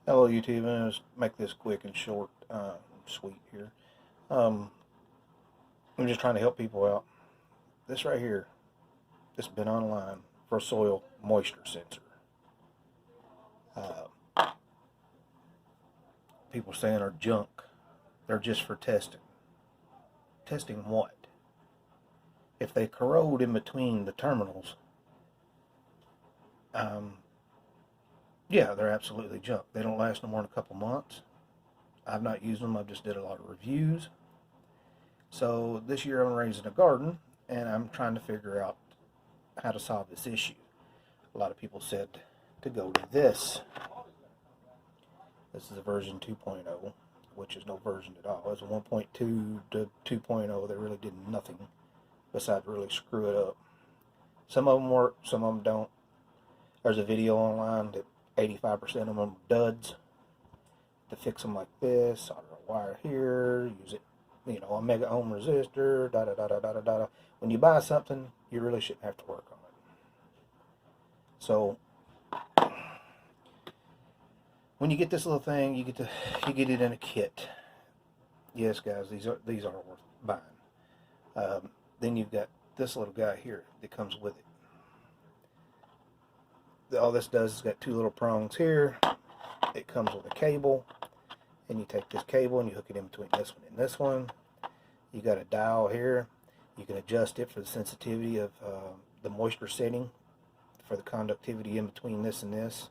Hello YouTube, I'm going to make this quick and short, sweet here. I'm just trying to help people out. This right here, this has been online for a soil moisture sensor. People saying are junk. They're just for testing. Testing what? If they corrode in between the terminals, yeah, they're absolutely junk. They don't last no more than a couple months. I've not used them. I've just did a lot of reviews. So this year I'm raising a garden, and I'm trying to figure out how to solve this issue. A lot of people said to go to this. This is a version 2.0, which is no version at all. It's a 1.2 to 2.0 that really did nothing besides really screw it up. Some of them work, some of them don't. There's a video online that 85% of them are duds. To fix them like this, solder a wire here, use it, a mega ohm resistor, da da da da da da da. When you buy something, you really shouldn't have to work on it. So when you get this little thing, you get it in a kit. Yes, guys, these are worth buying. Then you've got this little guy here that comes with it. All this does is got two little prongs here. It comes with a cable, and you take this cable and you hook it in between this one and this one. You got a dial here. You can adjust it for the sensitivity of the moisture setting, for the conductivity in between this and this,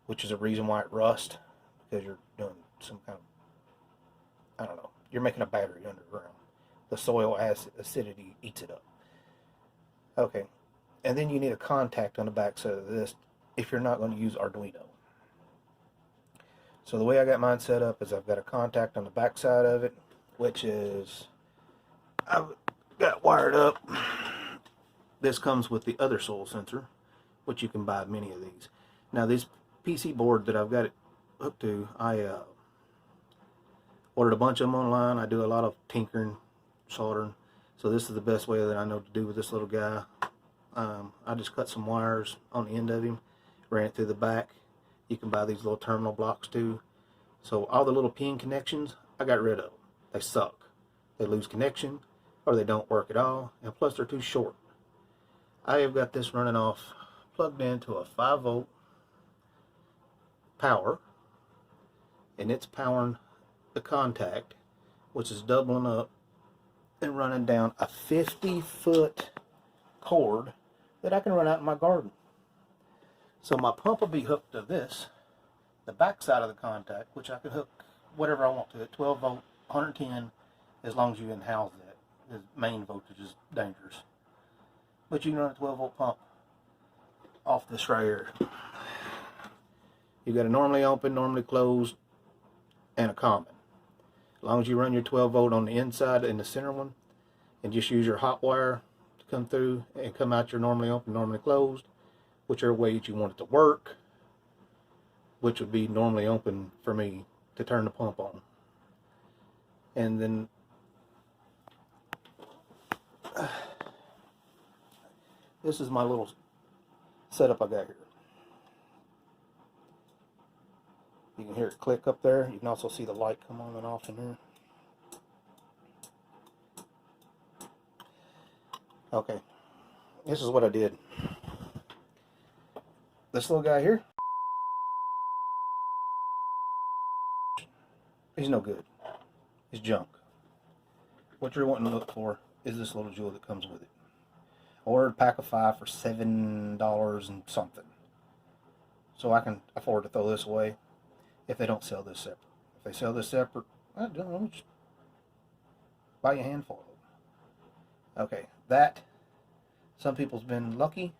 which is a reason why it rusts, because you're doing some kind of, I don't know, you're making a battery underground. The soil acidity eats it up. Okay, and then you need a contact on the back side of this if you're not going to use Arduino. So the way I got mine set up is I've got a contact on the back side of it, which is, I've got wired up. This comes with the other soil sensor, which you can buy many of these. Now this PC board that I've got it hooked to, I ordered a bunch of them online. I do a lot of tinkering, soldering. So this is the best way that I know to do with this little guy. I just cut some wires on the end of him, ran it through the back. You can buy these little terminal blocks too. So all the little pin connections, I got rid of them. They suck. They lose connection, or they don't work at all, and plus they're too short. I have got this running off, plugged into a 5-volt power, and it's powering the contact, which is doubling up and running down a 50-foot cord that I can run out in my garden. So my pump will be hooked to this, the back side of the contact, which I can hook whatever I want to it, 12 volt, 110, as long as you can house that. The main voltage is dangerous. But you can run a 12 volt pump off this right here. You got a normally open, normally closed, and a common. As long as you run your 12 volt on the inside and the center one, and just use your hot wire to come through and come out your normally open, normally closed, whichever way you want it to work, which would be normally open for me to turn the pump on. And then this is my little setup I got here. You can hear it click up there. You can also see the light come on and off in here. Okay, this is what I did. This little guy here, he's no good. He's junk. What you're wanting to look for is this little jewel that comes with it. I ordered a pack of 5 for $7 and something. So I can afford to throw this away if they don't sell this separate. If they sell this separate, I don't know, just buy you a handful of them. Okay, that, some people's been lucky.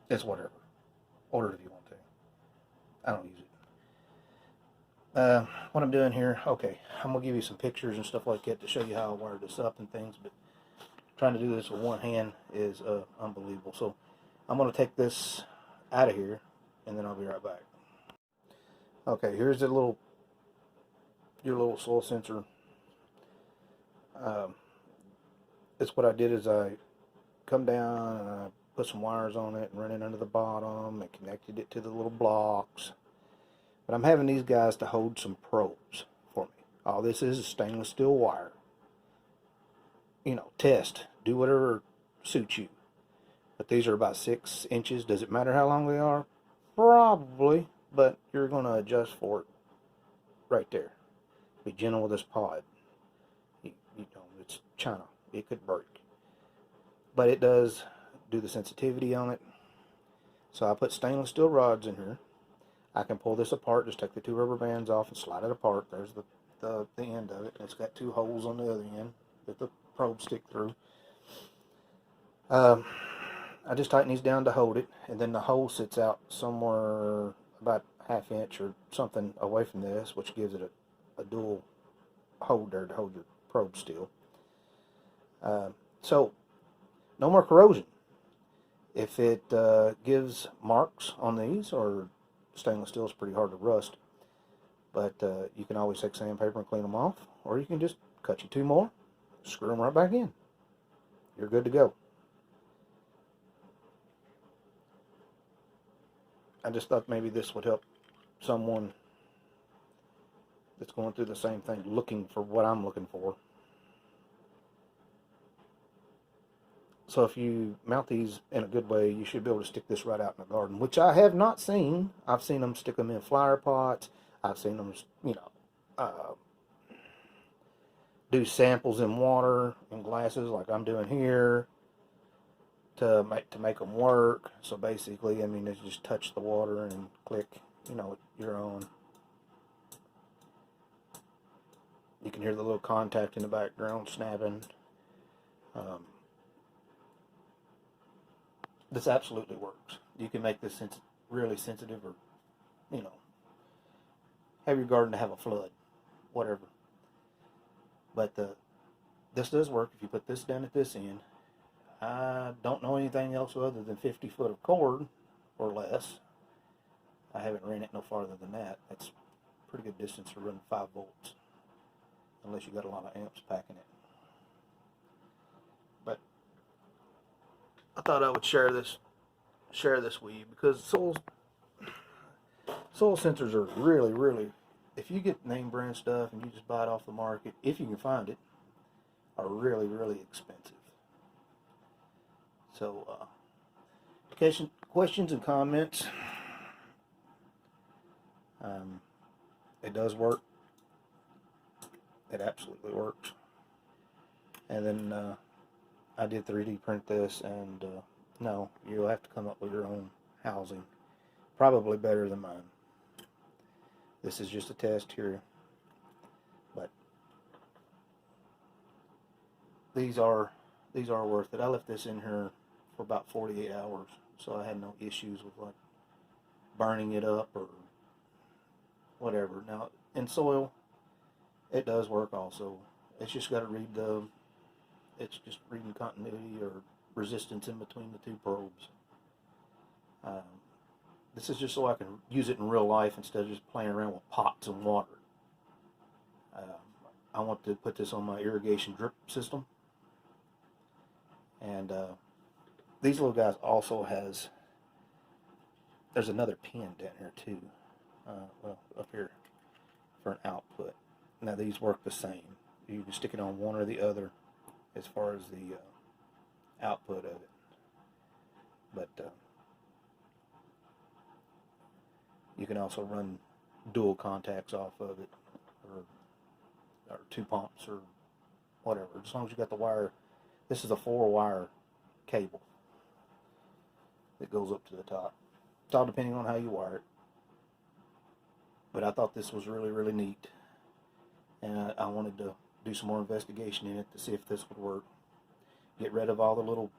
It's whatever. Order it if you want to. I don't use it. What I'm doing here, okay, I'm going to give you some pictures and stuff like that to show you how I wired this up and things, but trying to do this with one hand is unbelievable. So I'm going to take this out of here, and then I'll be right back. Okay, here's your little soil sensor. It's what I did is I come down and I put some wires on it and run it under the bottom and connected it to the little blocks. But I'm having these guys to hold some probes for me. All this is stainless steel wire. You know, test, do whatever suits you. But these are about 6 inches. Does it matter how long they are? Probably, but you're going to adjust for it right there. Be gentle with this pod. You know, it's China. It could break. But it does do the sensitivity on it. So I put stainless steel rods in here. I can pull this apart, just take the 2 rubber bands off and slide it apart. There's the end of it. It's got 2 holes on the other end that the probes stick through. I just tighten these down to hold it, and then the hole sits out somewhere about 1/2 inch or something away from this, which gives it a dual holder to hold your probe still. So, no more corrosion. If it gives marks on these, or stainless steel is pretty hard to rust, but you can always take sandpaper and clean them off, or you can just cut you 2 more, screw them right back in. You're good to go. I just thought maybe this would help someone that's going through the same thing, looking for what I'm looking for. So if you mount these in a good way, you should be able to stick this right out in the garden, which I have not seen. I've seen them stick them in flower pots. I've seen them, you know, do samples in water in glasses like I'm doing here to make them work. So basically, I mean, it's just touch the water and click, you know, you're on. You can hear the little contact in the background snapping. This absolutely works. You can make this really sensitive, or, you know, have your garden to have a flood, whatever. But this does work if you put this down at this end. I don't know anything else other than 50 foot of cord or less. I haven't ran it no farther than that. That's a pretty good distance to run 5 volts, unless you got a lot of amps packing it. But I thought I would share this with you, because soil sensors are really, if you get name brand stuff and you just buy it off the market, if you can find it, are really expensive. So questions and comments. It does work. It absolutely works. And then I did 3D print this, and no, you'll have to come up with your own housing. Probably better than mine. This is just a test here, but these are worth it. I left this in here for about 48 hours, so I had no issues with like burning it up or whatever. Now in soil, it does work also. It's just got to read it's just reading continuity or resistance in between the 2 probes. This is just so I can use it in real life instead of just playing around with pots and water. I want to put this on my irrigation drip system. And these little guys also there's another pin down here too. Well, up here for an output. Now these work the same. You can stick it on one or the other as far as the output of it. But you can also run dual contacts off of it, or 2 pumps or whatever, as long as you got the wire. This is a 4-wire cable that goes up to the top. It's all depending on how you wire it. But I thought this was really neat, and I wanted to do some more investigation in it to see if this would work. Get rid of all the little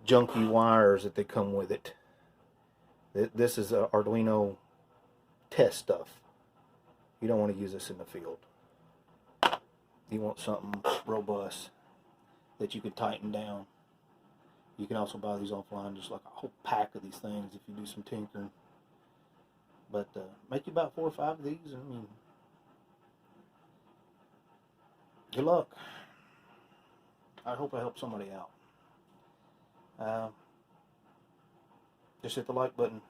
junky wires that they come with it. This is Arduino test stuff. You don't want to use this in the field. You want something robust that you can tighten down. You can also buy these offline, just like a whole pack of these things if you do some tinkering. But make you about 4 or 5 of these. I mean, good luck. I hope I help somebody out. just hit the like button.